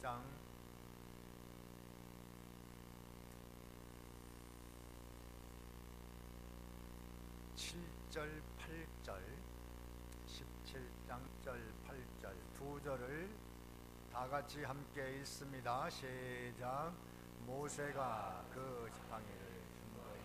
17장 7절 8절 17장 7절 8절 두 절을 다같이 함께 읽습니다. 시작. 모세가 그 지팡이를 준거에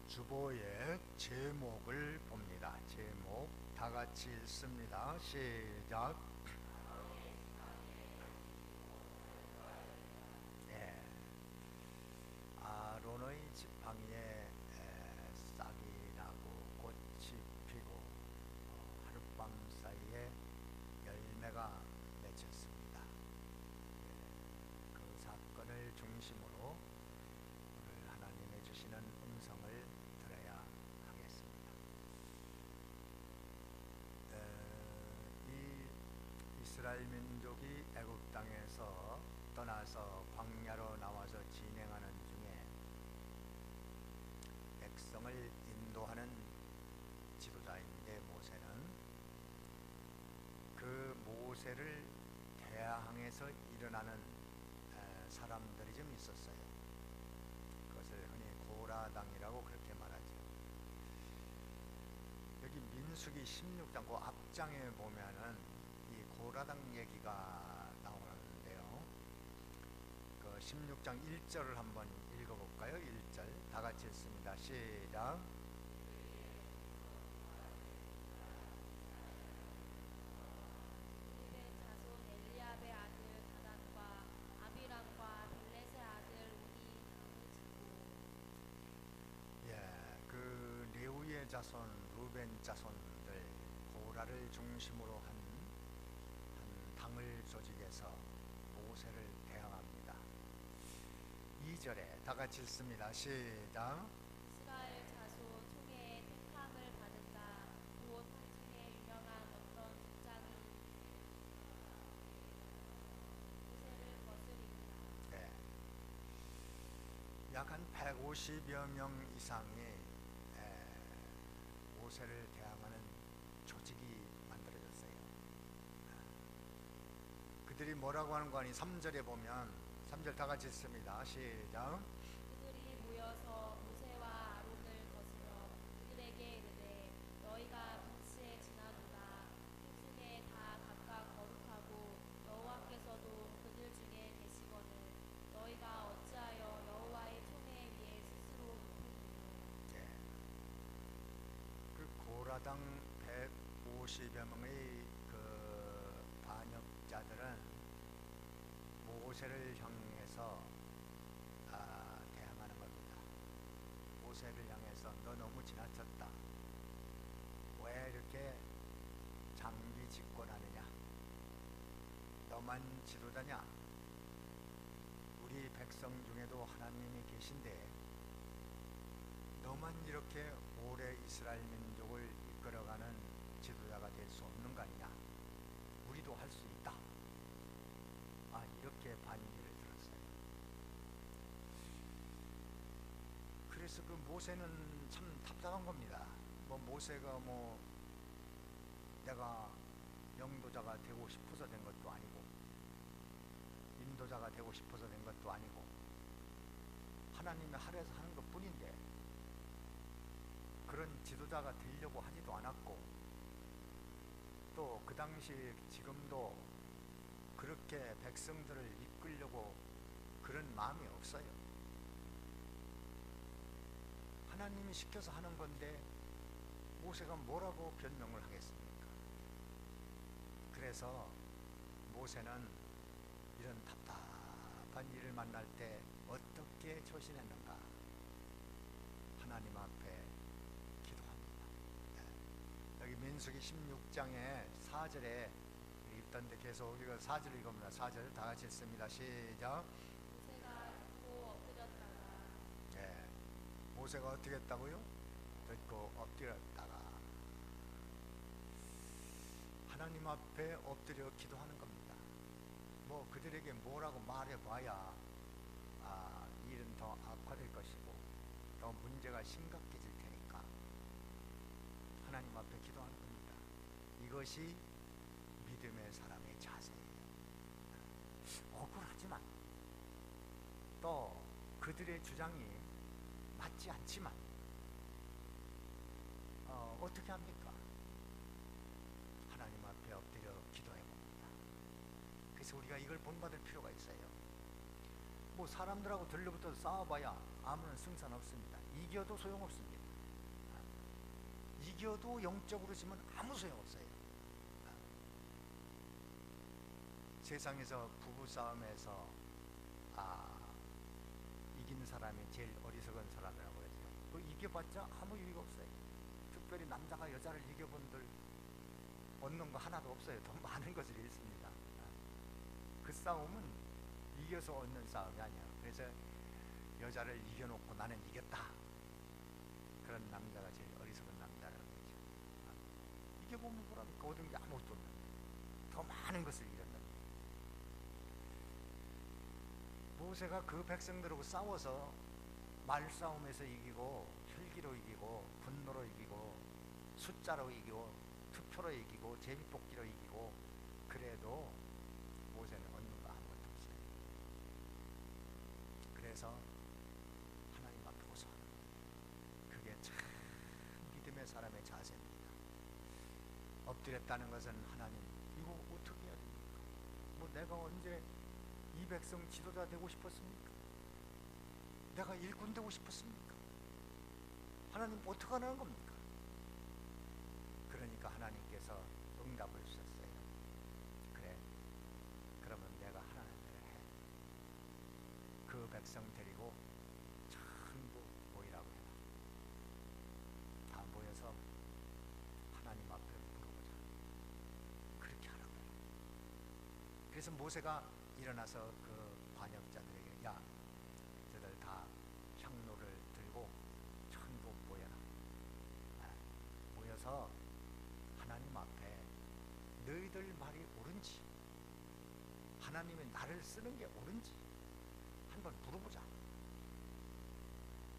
주보의 제목을 봅니다. 제목 다같이 읽습니다. 시작. 아론의 지팡이에 싹이 나고 꽃이 피고 하룻밤 사이에 열매가 맺혔습니다. 그 사건을 중심으로 오늘 하나님의 주시는 음성을 들어야 하겠습니다. 이 이스라엘 민족이 애굽 땅에서 떠나서 광야로 나와서 진행하는 중에 백성을 인도하는 지도자인데 모세는 그 모세를 대항해서 일어나는 사람들이 좀 있었어요. 그것을 흔히 고라당이라고 그렇게 말하죠. 여기 민수기 16장 그 앞장에 보면은 이 고라당 얘기가 나오는데요. 그 16장 1절을 한번 읽어볼까요? 1절 다 같이 읽습니다. 시작. 그 레위의 자손, 루벤 자손들 고라를 중심으로 한 당을 조직해서 모세를 대항합니다. 2절에 다 같이 읽습니다. 시작. 이스라엘 자손 총회의 택함을 받은 자 곧 한중에 유명한 어떤 족장이 모세를 거스립니다. 네. 약 한 150여 명 이상이 모세를 대항하는 조직이 만들어졌어요. 그들이 뭐라고 하는 거 아니? 3절에 보면 3절 다 같이 읽습니다. 시작. 그들이 모여서 모세와 아론을 거스려 그들에게 이르되 너희가 빛에 지나도다 힘중에 다 각각 거룩하고 여호와께서도 그들 중에 계시거늘 너희가 어찌하여 여호와의 총회 위에 스스로 높으리요. 네. 그 고라당 150여 명의 그 반역자들은 모세를 향해서 대항하는 겁니다. 모세를 향해서 너 너무 지나쳤다. 왜 이렇게 장기 집권하느냐? 너만 지도자냐? 우리 백성 중에도 하나님이 계신데 너만 이렇게 오래 이스라엘 민족을 이끌어가는 지도자가 될 수 없는 거 아니냐? 우리도 할 수 있다. 이렇게 반기를 들었어요. 그래서 그 모세는 참 답답한 겁니다. 모세가 내가 영도자가 되고 싶어서 된 것도 아니고 인도자가 되고 싶어서 된 것도 아니고 하나님의 하루에서 하는 것 뿐인데 그런 지도자가 되려고 하지도 않았고 또 그 당시 지금도 그렇게 백성들을 이끌려고 그런 마음이 없어요. 하나님이 시켜서 하는 건데 모세가 뭐라고 변명을 하겠습니까? 그래서 모세는 이런 답답한 일을 만날 때 어떻게 조신했는가? 하나님 앞에 기도합니다. 여기 민수기 16장에 4절에 읽던데 계속 이거 4절 읽어봅니다. 4절 다 같이 읽습니다. 시작. 모세가 듣고 엎드렸다가 모세가 어떻게 했다고요? 듣고 엎드렸다가 하나님 앞에 엎드려 기도하는 겁니다. 뭐 그들에게 뭐라고 말해봐야 일은 더 악화될 것이고 더 문제가 심각해질 테니까 하나님 앞에 기도하는 겁니다. 이것이 믿음의 사람의 자세예요. 억울하지만 또 그들의 주장이 맞지 않지만 어떻게 합니까? 하나님 앞에 엎드려 기도해 봅니다. 그래서 우리가 이걸 본받을 필요가 있어요. 뭐 사람들하고 들러붙어 싸워봐야 아무런 승산 없습니다. 이겨도 소용없습니다. 이겨도 영적으로 지면 아무 소용없어요. 세상에서 부부싸움에서 이긴 사람이 제일 어리석은 사람이라고 그러죠. 그 이겨봤자 아무 의미가 없어요. 특별히 남자가 여자를 이겨본들 얻는 거 하나도 없어요. 더 많은 것을 잃습니다. 그 싸움은 이겨서 얻는 싸움이 아니야. 그래서 여자를 이겨놓고 나는 이겼다. 그런 남자가 제일 어리석은 남자라고 그러죠. 이겨보면 뭐랍니까? 얻은 게 아무것도 없는 더 많은 것을 잃었는데 모세가 그 백성들하고 싸워서 말싸움에서 이기고 혈기로 이기고 분노로 이기고 숫자로 이기고 투표로 이기고 제비뽑기로 이기고 그래도 모세는 얻는 거 아무것도 없어요. 그래서 하나님 앞에 호소하는 거예요. 그게 참 믿음의 사람의 자세입니다. 엎드렸다는 것은 하나님 이거 어떻게 해야 됩니까? 뭐 내가 언제 이 백성 지도자 되고 싶었습니까? 내가 일꾼 되고 싶었습니까? 하나님 어떻게 하는 겁니까? 그러니까 하나님께서 응답을 주셨어요. 그래, 그러면 내가 하나님을 해. 그 백성 데리고 전부 모이라고 해라. 다 모여서 하나님 앞에 물어보자. 그렇게 하라고 해라. 그래서 모세가 일어나서 그 반역자들에게 야, 저들 다 향로를 들고 전부 모여라. 모여서 하나님 앞에 너희들 말이 옳은지 하나님이 나를 쓰는 게 옳은지 한번 물어보자.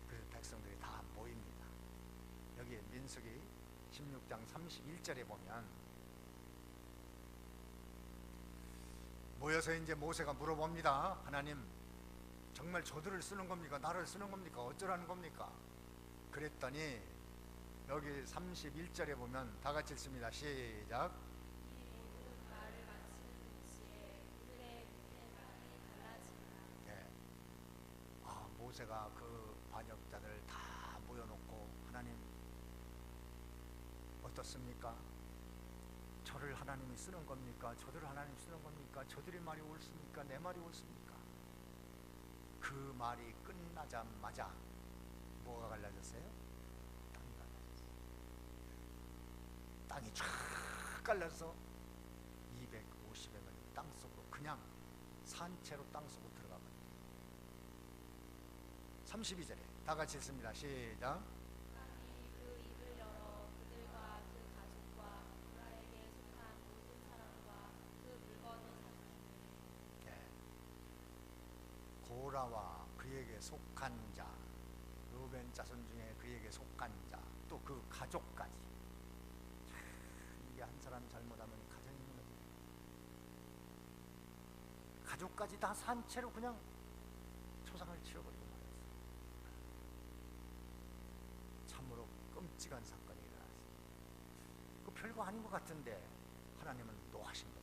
그래서 백성들이 다 모입니다. 여기 민수기 16장 31절에 보면 모여서 이제 모세가 물어봅니다. 하나님 정말 저들을 쓰는 겁니까? 나를 쓰는 겁니까? 어쩌라는 겁니까? 그랬더니 여기 31절에 보면 다 같이 읽습니다. 시작. 네. 모세가 그 반역자들 다 모여놓고 하나님 어떻습니까? 저를 하나님이 쓰는 겁니까? 저들을 하나님 쓰는 겁니까? 저들의 말이 옳습니까? 내 말이 옳습니까? 그 말이 끝나자마자 뭐가 갈라졌어요? 땅이 갈라졌어요. 땅이 쫙 갈라서 250여 명이 땅속으로 그냥 산채로 땅속으로 들어가거든요. 32절에 다 같이 읽습니다. 시작. 고라와 그에게 속한 자, 르벤 자손 중에 그에게 속한 자, 또 그 가족까지. 이게 한 사람 잘못하면 가정이 무너집니다. 가족까지 다 산채로 그냥 초상을 치러버리고 말았어요. 참으로 끔찍한 사건이 일어났습니다. 그 별거 아닌 것 같은데 하나님은 노하신 겁니다.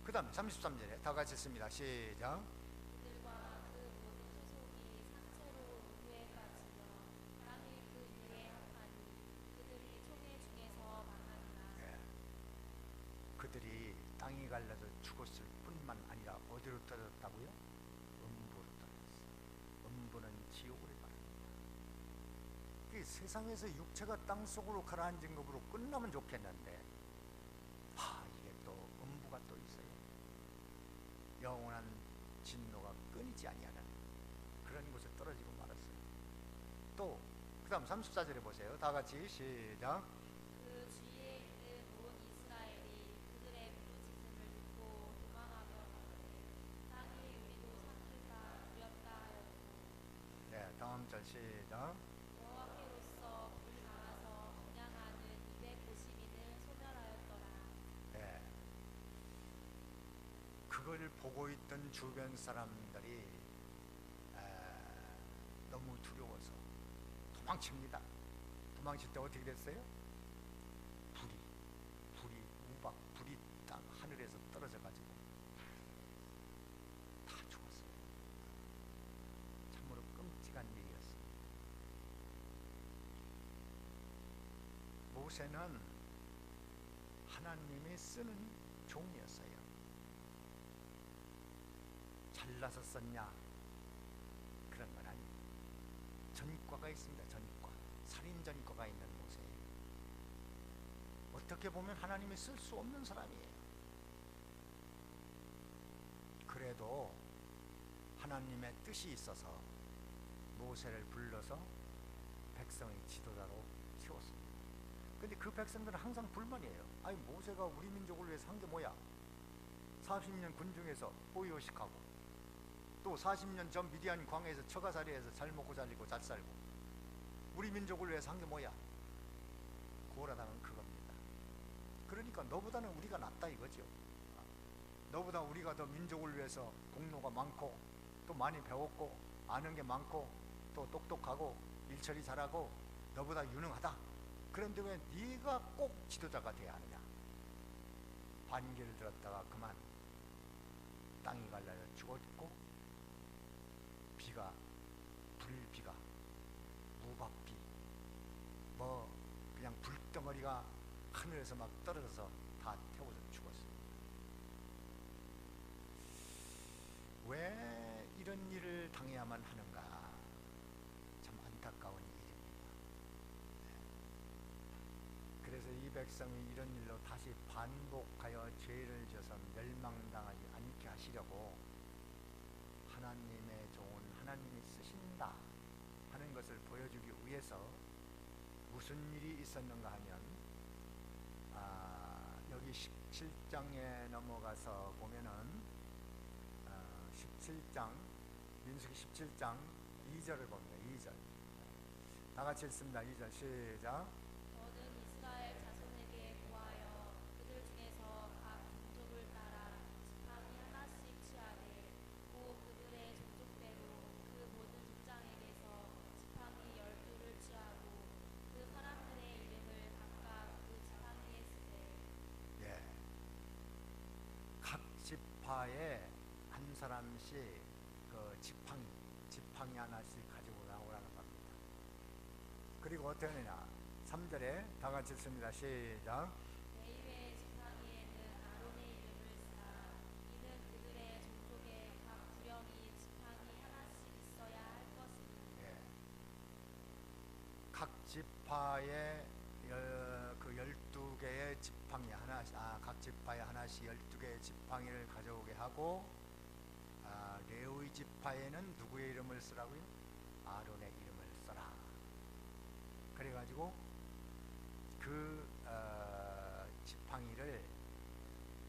그 다음에 33절에 다 같이 읽습니다. 시작. 네. 그들이 땅이 갈라져 죽었을 뿐만 아니라 어디로 떨어졌다고요? 음부로 떨어졌어요. 음부는 지옥으로 말합니다. 세상에서 육체가 땅속으로 가라앉은 것으로 끝나면 좋겠는데 이게 또 음부가 또 있어요. 영원한 진노가 끊이지 아니하는 그런 곳에 떨어지고 말았어요. 또 그 다음 34절에 보세요. 다 같이 시작. 그 주위에 있는 시작. 여호와께로서 불이 나와서 분양하는 250인을 소멸하였더라. 예. 그걸 보고 있던 주변 사람들이 너무 두려워서 도망칩니다. 도망칠 때 어떻게 됐어요? 불이 우박 불이 딱 하늘에서 떨어져 가지고 다 죽었어요. 참으로 끔찍한 일이었어요. 모세는 하나님이 쓰는 종이었어요. 잘나서 썼냐? 그런 건 아니에요. 전과가 있습니다. 전과. 살인 전과가 있는 모세예요. 어떻게 보면 하나님이 쓸 수 없는 사람이에요. 그래도 하나님의 뜻이 있어서 모세를 불러서 백성의 지도자로 세웠습니다. 근데 그 백성들은 항상 불만이에요. 아니 모세가 우리 민족을 위해서 한 게 뭐야? 40년 군중에서 보이오식하고 또 40년 전 미디안 광야에서 처가살이해서 잘 먹고 잘 살고 잘 살고 우리 민족을 위해서 한 게 뭐야? 고라당은 그겁니다. 그러니까 너보다는 우리가 낫다 이거죠. 너보다 우리가 더 민족을 위해서 공로가 많고 또 많이 배웠고 아는 게 많고 또 똑똑하고 일처리 잘하고 너보다 유능하다. 그런데 왜 네가 꼭 지도자가 돼야 하느냐? 반기를 들었다가 그만 땅이 갈라져 죽었고 비가 불비가 무박비 뭐 그냥 불덩어리가 하늘에서 막 떨어져서 다 태워서 죽었어요. 왜 이런 일을 당해야만 하는가? 참 안타까운 일입니다. 그래서 이 백성이 이런 일로 다시 반복하여 죄를 져서 멸망당하지 않게 하시려고 하나님의 종은 하나님이 쓰신다 하는 것을 보여주기 위해서 무슨 일이 있었는가 하면 여기 17장에 넘어가서 보면은 17장 민수기 17장 2절을 봅니다. 2절 다 같이 읽습니다. 2절 시작. 너는 이스라엘 자손에게 구하여 그들 중에서 각 종족을 따라 지팡이 하나씩 취하되 또 그들의 종족대로 그 모든 족장에게서 지팡이 12를 취하고 그 사람들의 이름을 각각 그 지팡이에 쓰되. 예. 각 지파에 한 사람씩 그 지팡이 하나씩 가지고 나오라는 겁니다. 그리고 어떻게 하느냐? 3절에 다 같이 읽습니다. 시작. 레위의 지팡이에는 아론의 이름을 쓰라. 이는 그들의 종족에 각 구령이 지팡이 하나씩 있어야 할 것이니. 예. 각 지파에 그 12개의 지팡이 하나씩, 각 지파에 하나씩 12개의 지팡이를 가져오게 하고, 레위 지파에는 누구의 이름을 쓰라고요? 아론의 이름을 써라. 그래가지고 그 지팡이를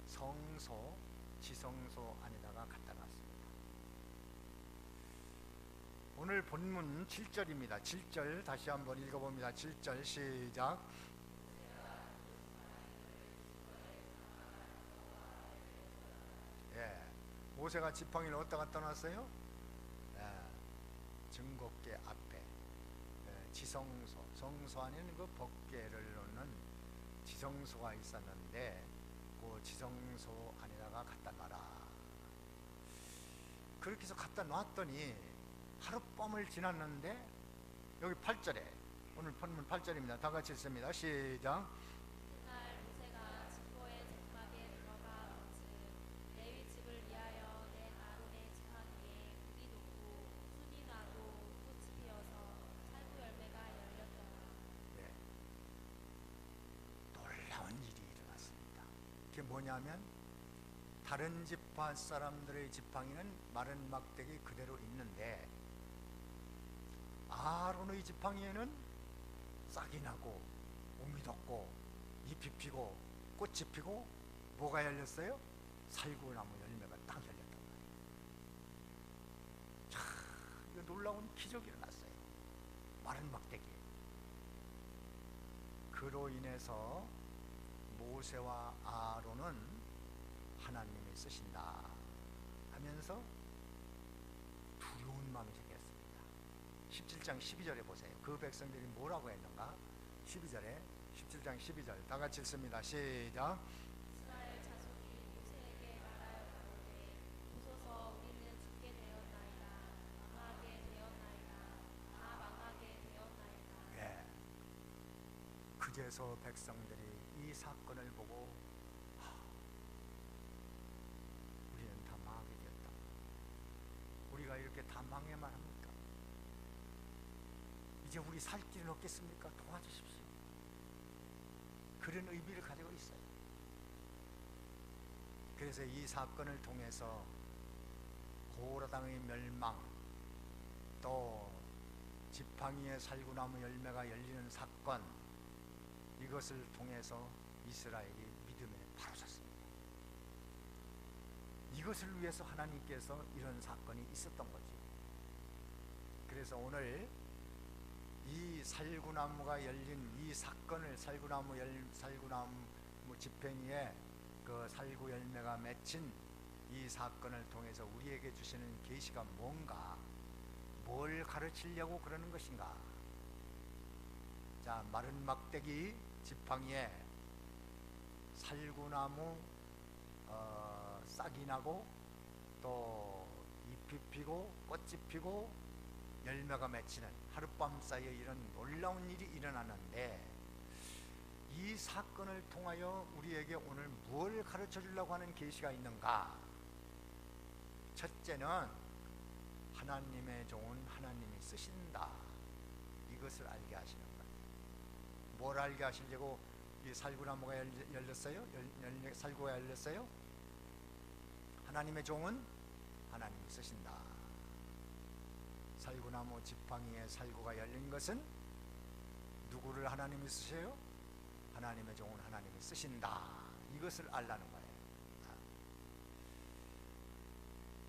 성소, 지성소 안에다가 갖다 놨습니다. 오늘 본문 7절입니다. 7절 다시 한번 읽어봅니다. 7절 시작. 예, 모세가 지팡이를 어디다 갖다 놨어요? 증거궤 앞에 지성소, 성소 안에는 그 법궤를 놓는 지성소가 있었는데 그 지성소 안에다가 갖다 놔라. 그렇게 해서 갖다 놨더니 하룻밤을 지났는데 여기 8절에 오늘 본문 8절입니다. 다 같이 읽습니다. 시작. 그날 모세가 진보의 장막에 들어가 본즉 레위 집을 위하여 낸 아론의 지팡이에 불이 돋고 순이 나고 꽃이 피어서 살구 열매가 열렸더라. 네. 놀라운 일이 일어났습니다. 그게 뭐냐면 다른 지파 사람들의 지팡이는 마른 막대기 그대로 있는데 아론의 지팡이에는 싹이 나고 봄이 돋고 잎이 피고 꽃이 피고 뭐가 열렸어요? 살구나무 열매가 딱 열렸단 말이에요. 참 이거 놀라운 기적이 일어났어요. 마른 막대기. 그로 인해서 모세와 아론은 하나님이 쓰신다 하면서 두려운 마음이 생겼습니다. 17장 12절에 보세요. 그 백성들이 뭐라고 했는가? 12절에 17장 12절 다 같이 읽습니다. 시작. 이스라엘 자손이 모세에게 말하여 가로되 보소서 우리는 죽게 되었나이다. 망하게 되었나이다. 다 망하게 되었나이다. 예. 그제서 백성들이 이 사건을 보고 우리는 다 망하게 되었다. 우리가 이렇게 다 망해만 합니까? 이제 우리 살 길은 없겠습니까? 도와주십시오. 그런 의미를 가지고 있어요. 그래서 이 사건을 통해서 고라당의 멸망, 또 지팡이의 살구나무 열매가 열리는 사건, 이것을 통해서 이스라엘이 믿음에 바로섰습니다. 이것을 위해서 하나님께서 이런 사건이 있었던 거죠. 그래서 오늘 이 살구나무가 열린 이 사건을, 살구나무 지팽이에 그 살구 열매가 맺힌 이 사건을 통해서 우리에게 주시는 계시가 뭔가, 뭘 가르치려고 그러는 것인가? 자, 마른 막대기 지팡이에 살구나무 싹이 나고 또 잎이 피고 꽃이 피고 열매가 맺히는 하룻밤 사이에 이런 놀라운 일이 일어나는데, 이 사건을 통하여 우리에게 오늘 무엇을 가르쳐 주려고 하는 계시가 있는가? 첫째는 하나님의 종은 하나님이 쓰신다, 이것을 알게 하시는 거예요. 뭘 알게 하시려고 이 살구나무가 열렸어요? 살구가 열렸어요? 하나님의 종은 하나님이 쓰신다. 살구나무 지팡이에 살구가 열린 것은 누구를 하나님이 쓰세요? 하나님의 종은 하나님이 쓰신다, 이것을 알라는 거예요.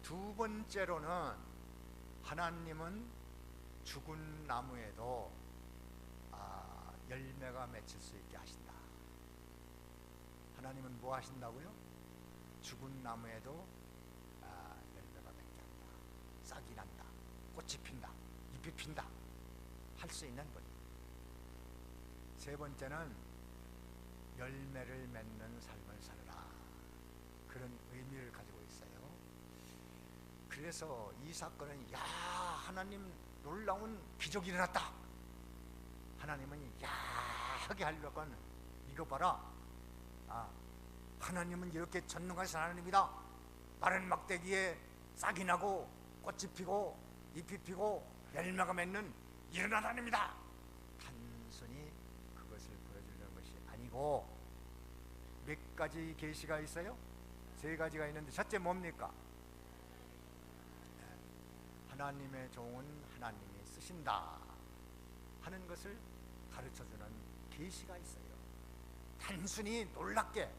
두 번째로는 하나님은 죽은 나무에도 열매가 맺힐 수 있게 하신다. 하나님은 뭐 하신다고요? 죽은 나무에도 열매가 맺게 한다. 싹이 난다. 꽃이 핀다. 잎이 핀다. 할 수 있는 분. 세 번째는 열매를 맺는 삶을 살아라, 그런 의미를 가지고 있어요. 그래서 이 사건은, 야, 하나님 놀라운 기적이 일어났다. 하나님은 야 하게 하려고는, 이거 봐라, 하나님은 이렇게 전능하신 하나님이다. 마른 막대기에 싹이 나고 꽃이 피고 잎이 피고 열매가 맺는 이런 하나님이다. 단순히 그것을 보여주려는 것이 아니고, 몇 가지 계시가 있어요? 세 가지가 있는데, 첫째 뭡니까? 하나님의 종은 하나님이 쓰신다 하는 것을 가르쳐주는 계시가 있어요. 단순히 놀랍게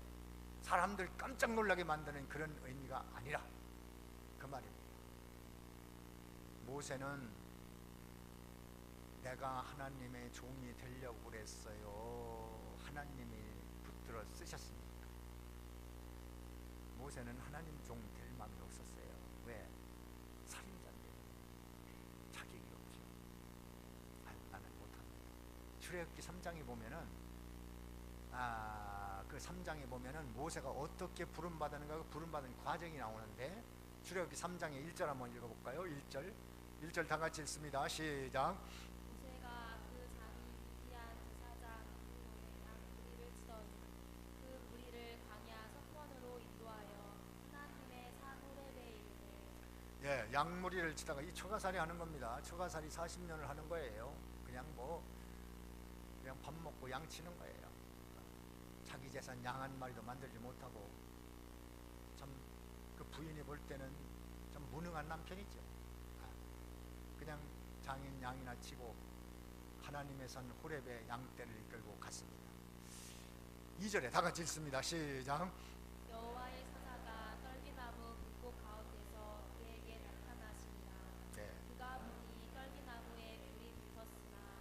사람들 깜짝 놀라게 만드는 그런 의미가 아니라, 그 말입니다. 모세는 내가 하나님의 종이 되려고 그랬어요, 하나님이 붙들어 쓰셨습니까? 모세는 하나님 종 될 마음이 없었어요. 왜? 살인자인데 자격이 없죠. 나는 못합니다. 출애굽기 3장에 보면은 그 3장에 보면은 모세가 어떻게 부름받았는가, 그 부름받은 과정이 나오는데, 출애굽기 3장의 1절 한번 읽어볼까요? 1절 다 같이 읽습니다. 시작. 모세가 그 잔이 미디안 제사장 양무리를 치더니 그 무리를 광야 석원으로 인도하여 하나님의 산 호렙에 이르되. 예, 양무리를 치다가 이 초가살이 하는 겁니다. 초가살이 40년을 하는 거예요. 그냥 그냥 밥 먹고 양 치는 거예요. 자기 재산 양 한 마리도 만들지 못하고, 참 그 부인이 볼 때는 좀 무능한 남편이죠. 그냥 장인 양이나 치고 하나님의 산 호렙의 양떼를 이끌고 갔습니다. 2절에 다 같이 읽습니다. 시작. 여호와의 사자가 떨기나무 불꽃 가운데서 그에게 나타나시니라. 네. 그가 보니 떨기나무에 불이 붙었으나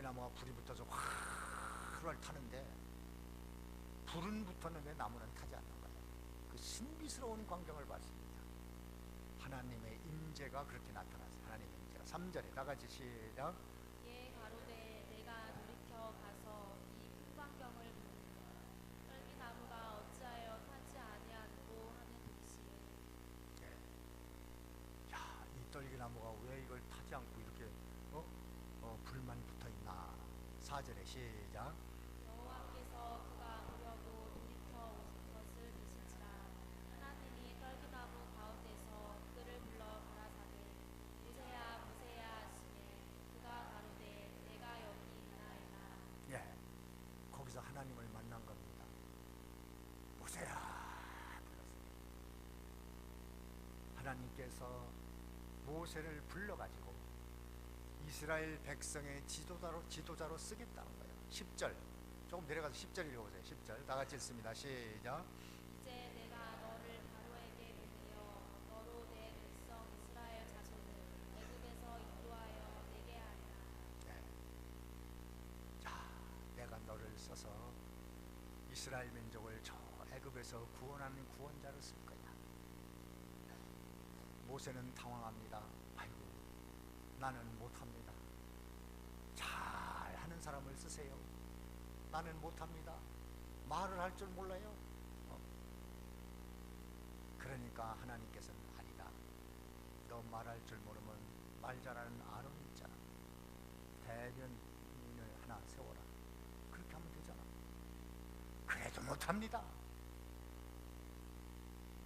떨기나무가 불이 붙어서 활활 타는데 불은 붙었는데 나무는 타지 않는 거예요. 그 신비스러운 광경을 봤습니다. 하나님의 임재가 그렇게 나타났어요. 하나님의 임재가. 3절에 다 같이 시작. 예 가로되 내가 돌이켜 가서 이 큰 광경을 보니까 떨기나무가 어찌하여 타지 아니하고 하는 듯이. 예. 야, 이 떨기나무가 왜 이걸 타지 않고 이렇게 불만 붙어 있나. 4절에 시작. 여호와께서 그가 보려고 돌이켜 오신 것을 보신지라 하나님이 떨기나무 가운데서 그를 불러 가라사대 모세야 모세야 하시매 그가 가로되 내가 여기 있나이다. 예, 거기서 하나님을 만난 겁니다. 모세야 불렀습니다. 하나님께서 모세를 불러가지고 이스라엘 백성의 지도자로 쓰겠다는 거예요. 10절 조금 내려가서 10절 읽어보세요. 10절 다 같이 읽습니다. 시작. 이제 내가 너를 바로에게 보내어 너로 내 백성 이스라엘 자손을 애굽에서 인도하여 내게 하리라. 네. 자, 내가 너를 써서 이스라엘 민족을 저 애굽에서 구원하는 구원자로 쓸 거야. 모세는 당황합니다. 아이고, 나는 못합니다. 잘하는 사람을 쓰세요. 나는 못합니다. 말을 할 줄 몰라요. 그러니까 하나님께서는 아니다. 너 말할 줄 모르면 말 잘하는 아론 있잖아. 대변인을 하나 세워라. 그렇게 하면 되잖아. 그래도 못합니다.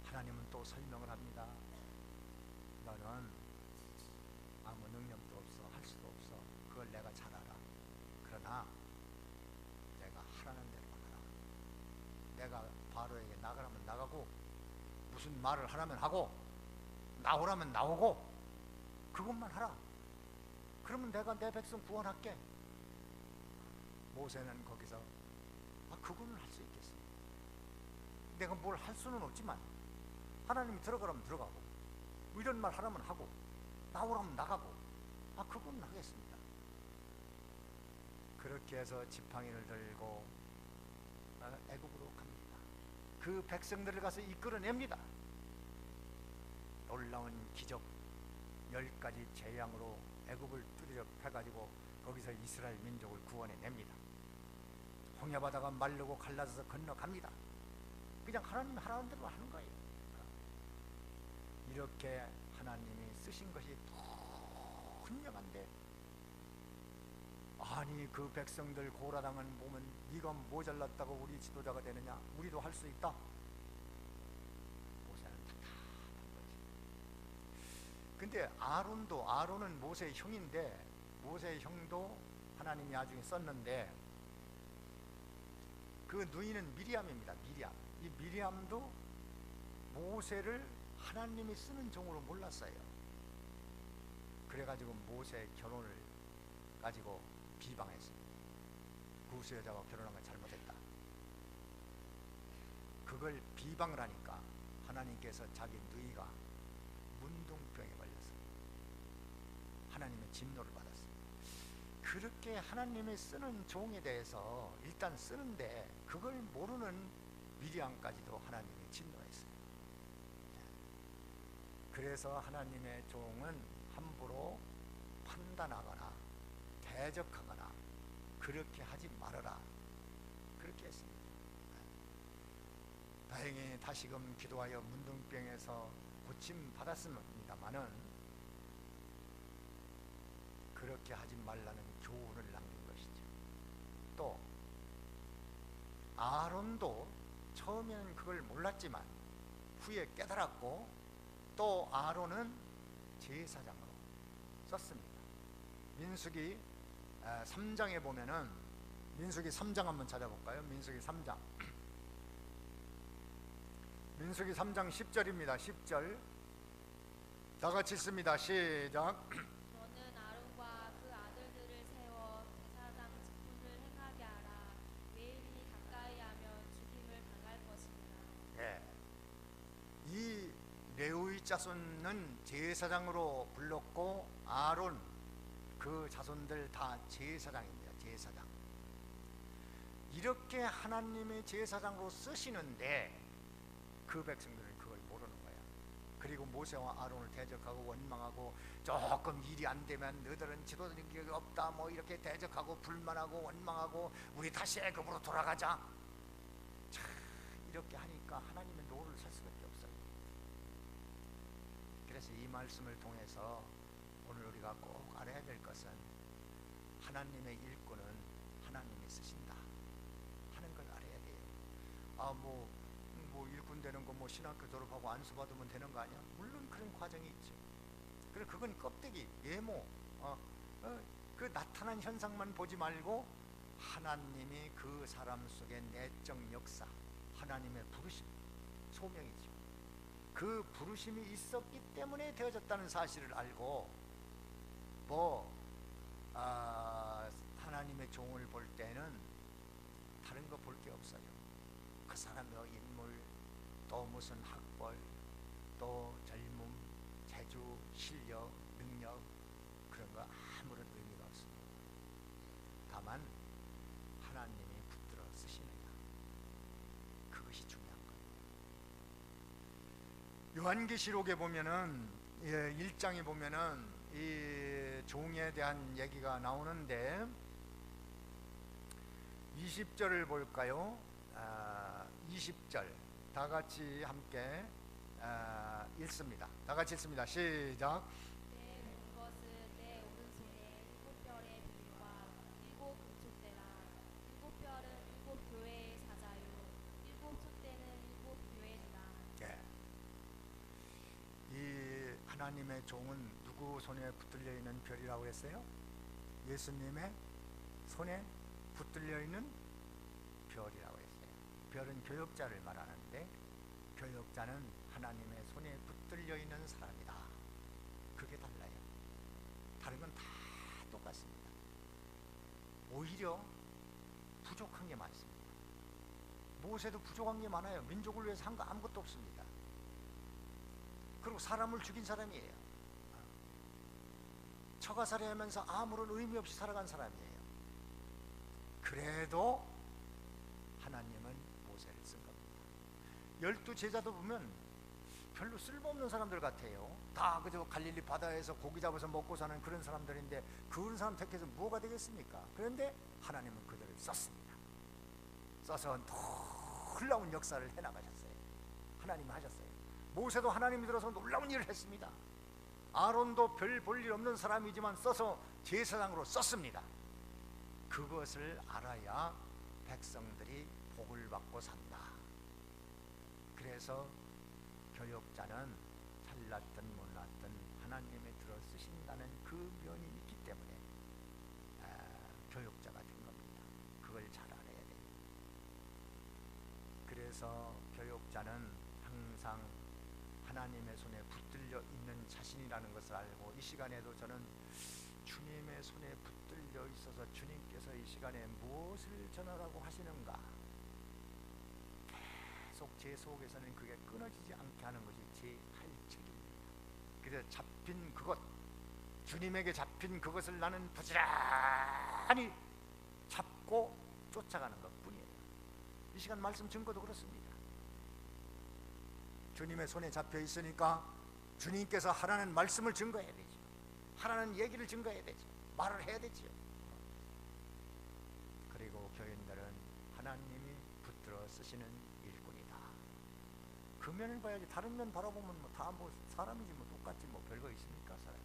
하나님은 또 설명을 합니다. 너는 아무 능력도 없어. 할 수도 없어. 그걸 내가 잘 알아. 그러나 내가 하라는 대로만 하라. 내가 바로에게 나가라면 나가고 무슨 말을 하라면 하고 나오라면 나오고 그것만 하라. 그러면 내가 내 백성 구원할게. 모세는 거기서 그거는 할 수 있겠어. 내가 뭘 할 수는 없지만 하나님이 들어가라면 들어가고 뭐 이런 말 하라면 하고 나오라면 나가고 그건 하겠습니다. 그렇게 해서 지팡이를 들고 애굽으로 갑니다. 그 백성들을 가서 이끌어냅니다. 놀라운 기적 10가지 재앙으로 애굽을 두드려 패가지고 거기서 이스라엘 민족을 구원해냅니다. 홍해바다가 마르고 갈라져서 건너갑니다. 그냥 하나님 하라는 대로 하는 거예요. 이렇게 하나님이 쓰신 것이 분명한데 아니 그 백성들 고라당은 보면 네가 모자랐다고 우리 지도자가 되느냐? 우리도 할 수 있다. 모세는 답답한 거지. 근데 아론은 모세의 형인데 모세의 형도 하나님이 나중에 썼는데 그 누이는 미리암입니다. 이 미리암도 모세를 하나님이 쓰는 종으로 몰랐어요. 그래가지고 모세 결혼을 가지고 비방했어요. 구스 여자와 결혼한 건 잘못했다. 그걸 비방을 하니까 하나님께서 자기 누이가 문둥병에 걸렸어요. 하나님의 진노를 받았어요. 그렇게 하나님이 쓰는 종에 대해서 일단 쓰는데 그걸 모르는 미리암까지도 하나님이 진노했어요. 그래서 하나님의 종은 함부로 판단하거나 대적하거나 그렇게 하지 말아라. 그렇게 했습니다. 다행히 다시금 기도하여 문둥병에서 고침 받았습니다마는 그렇게 하지 말라는 교훈을 남긴 것이죠. 또 아론도 처음에는 그걸 몰랐지만 후에 깨달았고 또 아론은 제사장으로 썼습니다. 민수기 3장에 보면은 민수기 3장 한번 찾아볼까요? 민수기 3장 민수기 3장 10절입니다. 10절 다 같이 읽습니다. 시작. 너는 아론과 그 아들들을 세워 제사장 직분을 행하게 하라. 매일이 가까이 하면 죽임을 당할 것이니라. 예. 이 레위 자손은 제사장으로 불렀고 아론 그 자손들 다 제사장입니다. 제사장. 이렇게 하나님의 제사장으로 쓰시는데 그 백성들은 그걸 모르는 거야. 그리고 모세와 아론을 대적하고 원망하고, 조금 일이 안 되면 너희들은 지도자력이 없다 뭐 이렇게 대적하고 불만하고 원망하고, 우리 다시 애굽으로 돌아가자. 참, 이렇게 하니까 하나님의 노를 살 수밖에 없어요. 그래서 이 말씀을 통해서 오늘 우리가 꼭 알아야 될 것은, 하나님의 일꾼은 하나님이 쓰신다 하는 걸 알아야 돼요. 뭐 일꾼 되는 거 뭐 신학교 졸업하고 안수 받으면 되는 거 아니야? 물론 그런 과정이 있죠. 그래, 그건 껍데기, 외모, 그 나타난 현상만 보지 말고 하나님이 그 사람 속의 내적 역사, 하나님의 부르심, 소명이죠. 그 부르심이 있었기 때문에 되어졌다는 사실을 알고, 하나님의 종을 볼 때는 다른 거 볼 게 없어요. 그 사람의 인물, 또 무슨 학벌, 또 젊음, 재주, 실력, 능력, 그런 거 아무런 의미가 없습니다. 다만 하나님이 붙들어 쓰시느냐, 그것이 중요한 거예요. 요한계시록에 보면은 1장에 보면은 이 종에 대한 얘기가 나오는데, 20절을 볼까요? 20절 다 같이 함께 읽습니다. 다 같이 읽습니다. 시작. 내 본 것은 내 오른손에 7별의 빛과 7 금촛대라. 7별은 7 교회의 사자요 7 촛대는 7 교회니라. 이 하나님의 종은 누구 손에 붙들려 있는 별이라고 했어요? 예수님의 손에 붙들려 있는 별이라고 했어요. 별은 교역자를 말하는데, 교역자는 하나님의 손에 붙들려 있는 사람이다. 그게 달라요. 다른 건 다 똑같습니다. 오히려 부족한 게 많습니다. 모세도 부족한 게 많아요. 민족을 위해서 한 거 아무것도 없습니다. 그리고 사람을 죽인 사람이에요. 처가살이하면서 아무런 의미 없이 살아간 사람이에요. 그래도 하나님은 모세를 쓴 겁니다. 12 제자도 보면 별로 쓸모없는 사람들 같아요. 다 그저 갈릴리 바다에서 고기 잡아서 먹고 사는 그런 사람들인데, 그런 사람 택해서 뭐가 되겠습니까? 그런데 하나님은 그들을 썼습니다. 써서 놀라운 역사를 해나가셨어요. 하나님이 하셨어요. 모세도 하나님이 들어서 놀라운 일을 했습니다. 아론도 별 볼 일 없는 사람이지만 써서 제사장으로 썼습니다. 그것을 알아야 백성들이 복을 받고 산다. 그래서 교역자는 잘났든 몰랐든 하나님이 들어 쓰신다는 그 면이 있기 때문에 교역자가 된 겁니다. 그걸 잘 알아야 돼요. 그래서 교역자는 항상 하나님의 손에 붙들려 있는 자신이라는 것을 알고, 이 시간에도 저는 주님의 손에 붙들려 있어서 주님께서 이 시간에 무엇을 전하라고 하시는가, 계속 제 속에서는 그게 끊어지지 않게 하는 것이 제 할 책입니다. 그래서 잡힌 그것, 주님에게 잡힌 그것을 나는 부지런히 잡고 쫓아가는 것 뿐이에요. 이 시간 말씀 증거도 그렇습니다. 주님의 손에 잡혀 있으니까 주님께서 하라는 말씀을 증거해야 되죠. 하라는 얘기를 증거해야 되죠. 말을 해야 되죠. 그리고 교인들은 하나님이 붙들어 쓰시는 일꾼이다. 그 면을 봐야지. 다른 면 바라보면 다 사람이지 똑같지 별거 있습니까? 사람이.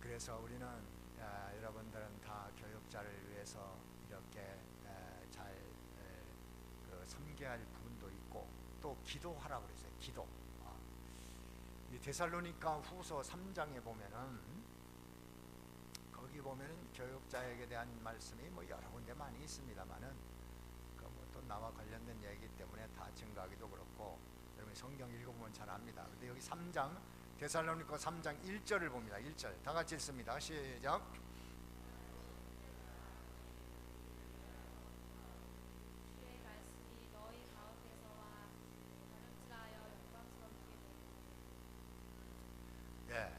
그래서 우리는 여러분들은 다 교역자를 위해서 이렇게 잘 섬겨야 할 부분도 있고, 또 기도하라고 그랬어요. 기도. 이 데살로니가 후서 3장에 보면은, 거기 보면은 교역자에게 대한 말씀이 여러 군데 많이 있습니다만은, 또 나와 관련된 얘기 때문에 다 증거하기도 그렇고, 여러분 성경 읽어보면 잘 압니다. 근데 여기 3장, 데살로니가 3장 1절을 봅니다. 1절 다 같이 읽습니다. 시작. 주의 말씀이 너희 가운데서와 다름질하여 영광스럽게 되고,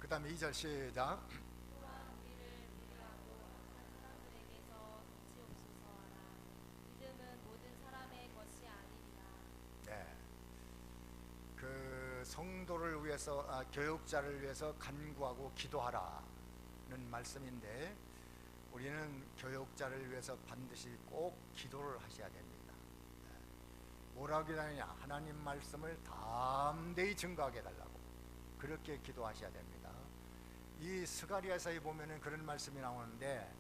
그 다음에 2절 시작. 또한 우리를 위하고 성도를 위해서 교육자를 위해서 간구하고 기도하라는 말씀인데 우리는 교육자를 위해서 반드시 꼭 기도를 하셔야 됩니다. 뭐라고 하느냐? 하나님 말씀을 담대히 증거하게 해달라고 그렇게 기도하셔야 됩니다. 이 스가랴서에 보면은 그런 말씀이 나오는데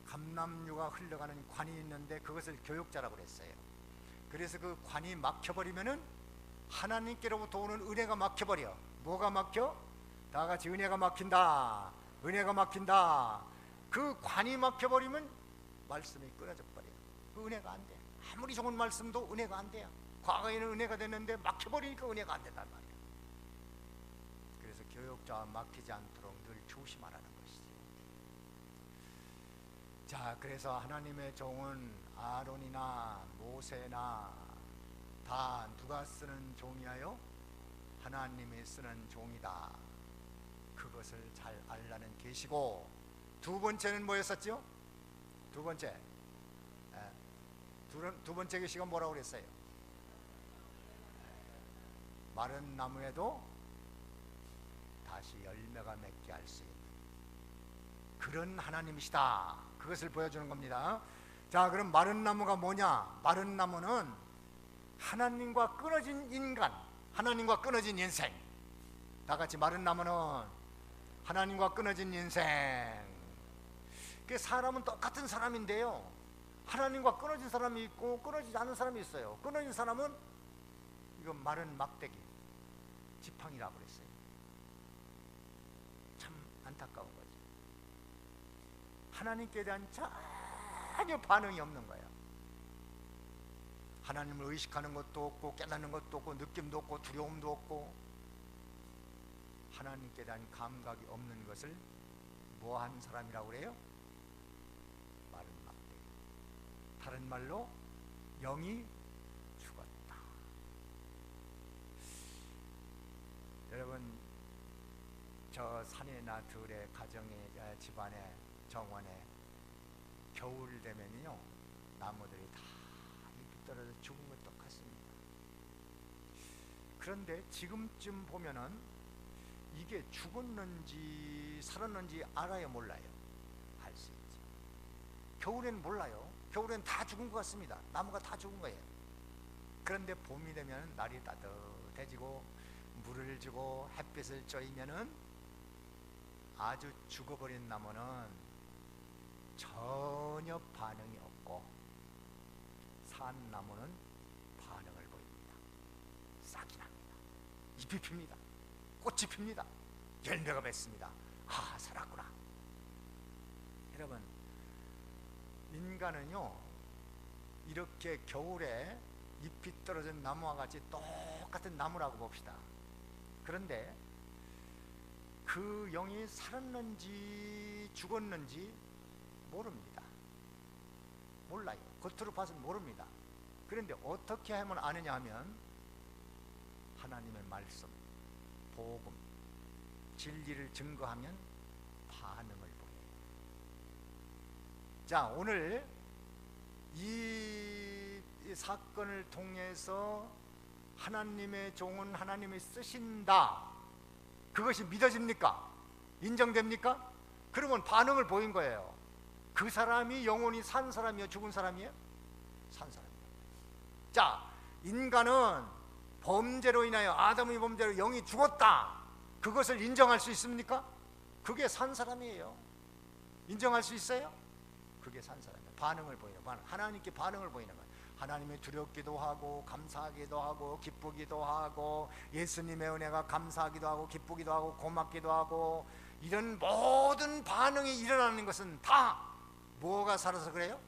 감람유가 흘러가는 관이 있는데 그것을 교육자라고 그랬어요. 그래서 그 관이 막혀버리면은 하나님께로부터 오는 은혜가 막혀버려. 뭐가 막혀? 다 같이 은혜가 막힌다. 은혜가 막힌다. 그 관이 막혀버리면 말씀이 끊어져 버려요. 그 은혜가 안 돼. 아무리 좋은 말씀도 은혜가 안 돼요. 과거에는 은혜가 됐는데 막혀버리니까 은혜가 안 된단 말이에요. 그래서 교육자와 막히지 않도록 늘 조심하라는 것이죠. 자, 그래서 하나님의 종은 아론이나 모세나 다 누가 쓰는 종이에요? 하나님이 쓰는 종이다. 그것을 잘 알라는 계시고, 두 번째는 뭐였었죠? 두 번째 계시가 뭐라고 그랬어요? 마른 나무에도 다시 열매가 맺게 할 수 있는 그런 하나님이시다. 그것을 보여주는 겁니다. 자, 그럼 마른 나무가 뭐냐? 마른 나무는 하나님과 끊어진 인간, 하나님과 끊어진 인생. 다 같이 마른 나무는 하나님과 끊어진 인생. 그 사람은 똑같은 사람인데요, 하나님과 끊어진 사람이 있고 끊어지지 않은 사람이 있어요. 끊어진 사람은 이건 마른 막대기, 지팡이라고 그랬어요. 참 안타까운 거죠. 하나님께 대한 전혀 반응이 없는 거예요. 하나님을 의식하는 것도 없고 깨닫는 것도 없고 느낌도 없고 두려움도 없고 하나님께 대한 감각이 없는 것을 뭐한 사람이라고 그래요? 마른 막대기. 다른 말로 영이 죽었다. 여러분, 저 산이나 들에 가정에 집안에 정원에 겨울 되면요 나무들이 다 잎이 떨어져 죽은 것 똑같습니다. 그런데 지금쯤 보면은 이게 죽었는지 살았는지 알아요, 몰라요? 알 수 있죠. 겨울에는 몰라요. 겨울에는 다 죽은 것 같습니다. 나무가 다 죽은 거예요. 그런데 봄이 되면 날이 따뜻해지고 물을 주고 햇빛을 쬐면은 아주 죽어버린 나무는 전혀 반응이 없고 산 나무는 반응을 보입니다. 싹이 납니다. 잎이 핍니다. 꽃이 핍니다. 열매가 맺습니다. 아, 살았구나. 여러분, 인간은요 이렇게 겨울에 잎이 떨어진 나무와 같이 똑같은 나무라고 봅시다. 그런데 그 영이 살았는지 죽었는지 모릅니다. 몰라요. 겉으로 봐서는 모릅니다. 그런데 어떻게 하면 아느냐 하면 하나님의 말씀, 복음, 진리를 증거하면 반응을 보여요. 자, 오늘 이 사건을 통해서 하나님의 종은 하나님이 쓰신다, 그것이 믿어집니까? 인정됩니까? 그러면 반응을 보인 거예요. 그 사람이 영원히 산 사람이에요? 죽은 사람이에요? 산 사람이에요. 자, 인간은 범죄로 인하여, 아담의 범죄로 영이 죽었다, 그것을 인정할 수 있습니까? 그게 산 사람이에요. 인정할 수 있어요? 그게 산 사람이에요. 반응을 보이는 거예요. 하나님께 반응을 보이는 거예요. 하나님이 두렵기도 하고 감사하기도 하고 기쁘기도 하고 예수님의 은혜가 감사하기도 하고 기쁘기도 하고 고맙기도 하고, 이런 모든 반응이 일어나는 것은 다 뭐가 살아서 그래요?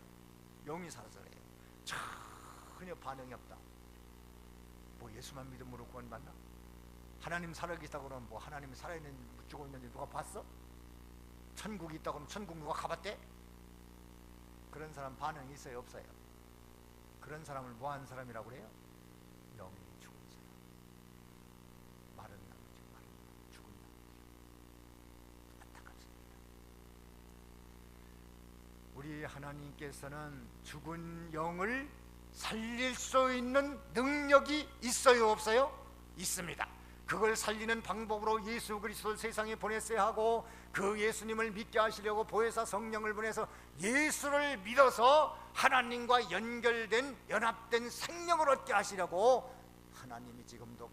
영이 살아서 그래요. 전혀 반응이 없다. 뭐 예수만 믿음으로 구원받나? 하나님 살아계시다고 그러면 뭐 하나님이 살아있는지 죽어 있는지 누가 봤어? 천국이 있다고 그러면 천국 누가 가봤대? 그런 사람 반응이 있어요, 없어요? 그런 사람을 뭐한 사람이라고 그래요? 영이 죽은 사람. 마른 나무죠. 마른 나무, 죽은 나무죠. 안타깝습니다. 우리 하나님께서는 죽은 영을 살릴 수 있는 능력이 있어요, 없어요? 있습니다. 그걸 살리는 방법으로 예수 그리스도를 세상에 보냈어야 하고, 그 예수님을 믿게 하시려고 보혜사 성령을 보내서 예수를 믿어서 하나님과 연결된 연합된 생명을 얻게 하시려고 하나님이 지금도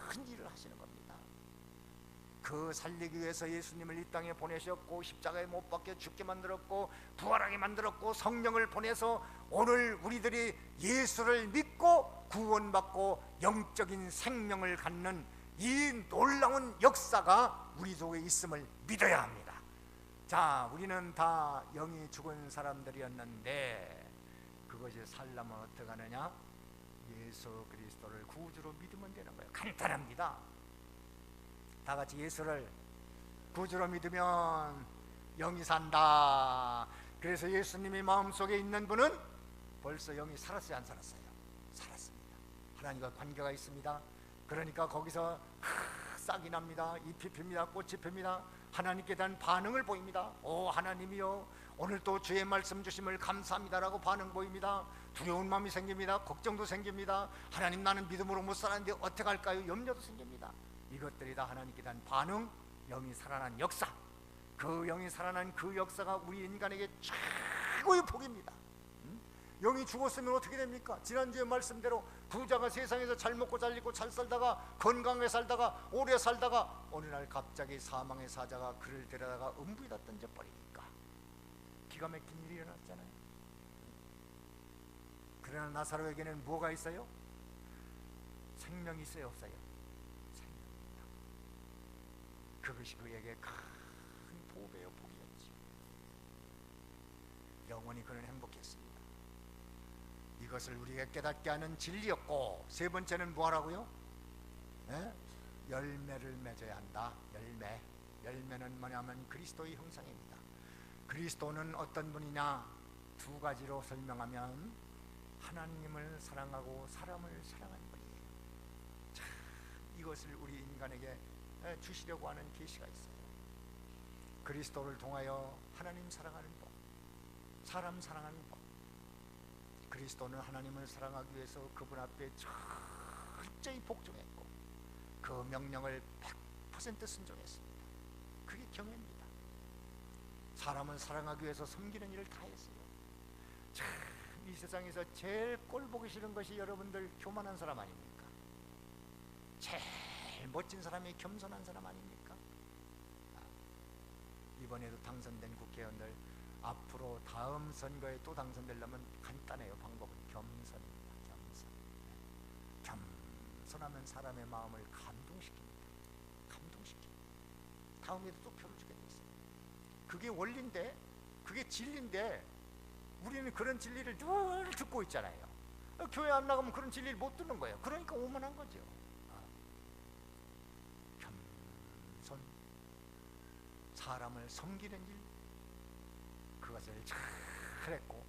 큰 일을 하시는 겁니다. 그 살리기 위해서 예수님을 이 땅에 보내셨고, 십자가에 못 박혀 죽게 만들었고, 부활하게 만들었고, 성령을 보내서 오늘 우리들이 예수를 믿고 구원받고 영적인 생명을 갖는 이 놀라운 역사가 우리 속에 있음을 믿어야 합니다. 자, 우리는 다 영이 죽은 사람들이었는데 그것이 살려면 어떻게 하느냐? 예수 그리스도를 구주로 믿으면 되는 거예요. 간단합니다. 다 같이 예수를 구주로 믿으면 영이 산다. 그래서 예수님이 마음속에 있는 분은 벌써 영이 살았어요, 안 살았어요? 살았습니다. 하나님과 관계가 있습니다. 그러니까 거기서 싹이 납니다. 잎이 핍니다. 꽃이 핍니다. 하나님께 대한 반응을 보입니다. 오, 하나님이요, 오늘 또 주의 말씀 주심을 감사합니다라고 반응 보입니다. 두려운 마음이 생깁니다. 걱정도 생깁니다. 하나님, 나는 믿음으로 못 살았는데 어떻게 할까요? 염려도 생깁니다. 이것들이 다 하나님께 대한 반응, 영이 살아난 역사. 그 영이 살아난 그 역사가 우리 인간에게 최고의 복입니다. 영이 죽었으면 어떻게 됩니까? 지난주에 말씀대로 부자가 세상에서 잘 먹고 잘 입고 잘 살다가 건강하게 살다가 오래 살다가 어느 날 갑자기 사망의 사자가 그를 데려다가 음부에다 던져버리니까 기가 막힌 일이 일어났잖아요. 그러나 나사로에게는 뭐가 있어요? 생명이 있어요, 없어요? 생명입니다. 그것이 그에게 큰 보배요, 복이었죠. 영원히 그는 행복했습니다. 이것을 우리에게 깨닫게 하는 진리였고, 세 번째는 뭐하라고요? 열매를 맺어야 한다. 열매는 뭐냐면 그리스도의 형상입니다. 그리스도는 어떤 분이냐? 두 가지로 설명하면 하나님을 사랑하고 사람을 사랑하는 분이에요. 참, 이것을 우리 인간에게 주시려고 하는 계시가 있어요. 그리스도를 통하여 하나님 사랑하는 법, 사람 사랑하는 법. 그리스도는 하나님을 사랑하기 위해서 그분 앞에 철저히 복종했고 그 명령을 100% 순종했습니다. 그게 경외입니다. 사람을 사랑하기 위해서 섬기는 일을 다 했어요. 참, 이 세상에서 제일 꼴 보기 싫은 것이 여러분들 교만한 사람 아닙니까? 제일 멋진 사람이 겸손한 사람 아닙니까? 이번에도 당선된 국회의원들 앞으로 다음 선거에 또 당선되려면 간단해요. 방법은 겸손입니다. 겸손하면 사람의 마음을 감동시킵니다. 다음에도 또 표를 주게 돼 있어요. 그게 원리인데, 그게 진리인데 우리는 그런 진리를 늘 듣고 있잖아요. 교회 안 나가면 그런 진리를 못 듣는 거예요. 그러니까 오만한 거죠. 겸손, 사람을 섬기는 일, 그것을 잘했고,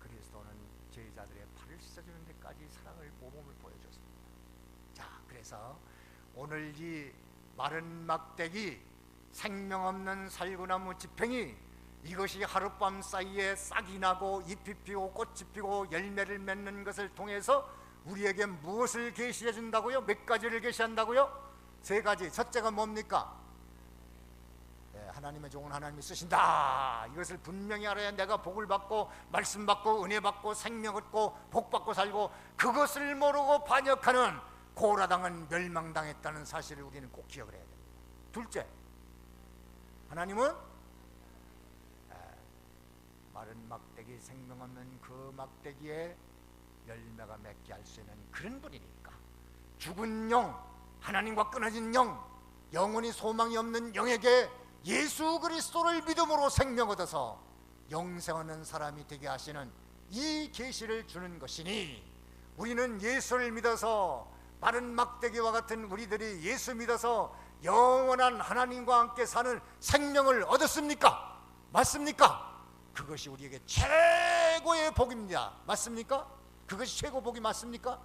그리스도는 제자들의 발을 씻어주는 데까지 사랑을 모범을 보여줬습니다. 자, 그래서 오늘 이 마른 막대기, 생명 없는 살구나무 지팽이, 이것이 하룻밤 사이에 싹이 나고 잎이 피고 꽃이 피고 열매를 맺는 것을 통해서 우리에게 무엇을 계시해 준다고요? 몇 가지를 계시한다고요? 세 가지. 첫째가 뭡니까? 하나님의 종은 하나님이 쓰신다. 이것을 분명히 알아야 내가 복을 받고 말씀 받고 은혜 받고 생명 얻고 복 받고 살고, 그것을 모르고 반역하는 고라당은 멸망당했다는 사실을 우리는 꼭 기억을 해야 됩니다. 둘째, 하나님은 마른 막대기, 생명 없는 그 막대기에 열매가 맺게 할 수 있는 그런 분이니까, 죽은 영, 하나님과 끊어진 영, 영원히 소망이 없는 영에게 예수 그리스도를 믿음으로 생명 얻어서 영생 얻는 사람이 되게 하시는 이 계시를 주는 것이니, 우리는 예수를 믿어서 마른 막대기와 같은 우리들이 예수 믿어서 영원한 하나님과 함께 사는 생명을 얻었습니까? 맞습니까? 그것이 우리에게 최고의 복입니다. 맞습니까? 그것이 최고 복이 맞습니까?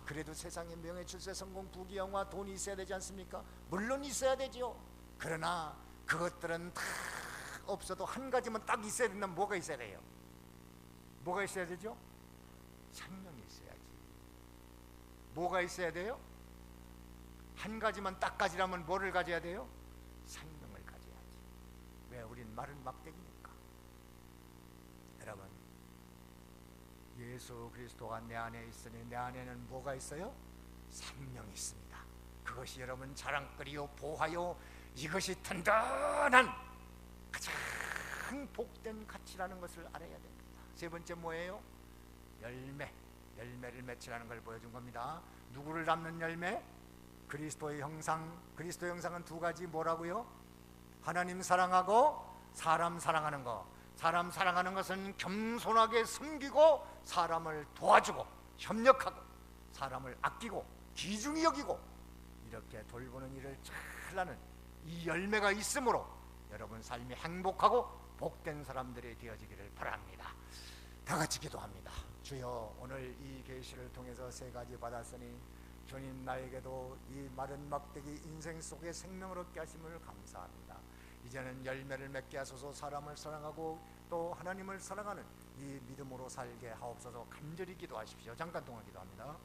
그래도 세상에 명예, 출세, 성공, 부귀, 영화, 돈이 있어야 되지 않습니까? 물론 있어야 되죠. 그러나 그것들은 다 없어도 한 가지만 딱 있어야 된다면 뭐가 있어야 돼요? 뭐가 있어야 되죠? 생명이 있어야지. 뭐가 있어야 돼요? 한 가지만 딱 가지라면 뭐를 가져야 돼요? 생명을 가져야지. 왜? 우린 마른 막대기니까. 여러분, 예수 그리스도가 내 안에 있으니 내 안에는 뭐가 있어요? 생명이 있습니다. 그것이 여러분 자랑거리요 보화요, 이것이 든든한 가장 복된 가치라는 것을 알아야 됩니다. 세 번째 뭐예요? 열매. 열매를 맺으라는 걸 보여준 겁니다. 누구를 닮는 열매? 그리스도의 형상. 그리스도의 형상은 두 가지. 뭐라고요? 하나님 사랑하고 사람 사랑하는 것. 사람 사랑하는 것은 겸손하게 섬기고 사람을 도와주고 협력하고 사람을 아끼고 귀중히 여기고 이렇게 돌보는 일을 잘하는 이 열매가 있으므로 여러분 삶이 행복하고 복된 사람들이 되어지기를 바랍니다. 다 같이 기도합니다. 주여, 오늘 이 계시를 통해서 세 가지 받았으니 주님, 나에게도 이 마른 막대기 인생 속에 생명을 얻게 하심을 감사합니다. 이제는 열매를 맺게 하소서. 사람을 사랑하고 또 하나님을 사랑하는 이 믿음으로 살게 하옵소서. 간절히 기도하십시오. 잠깐 동안 기도합니다.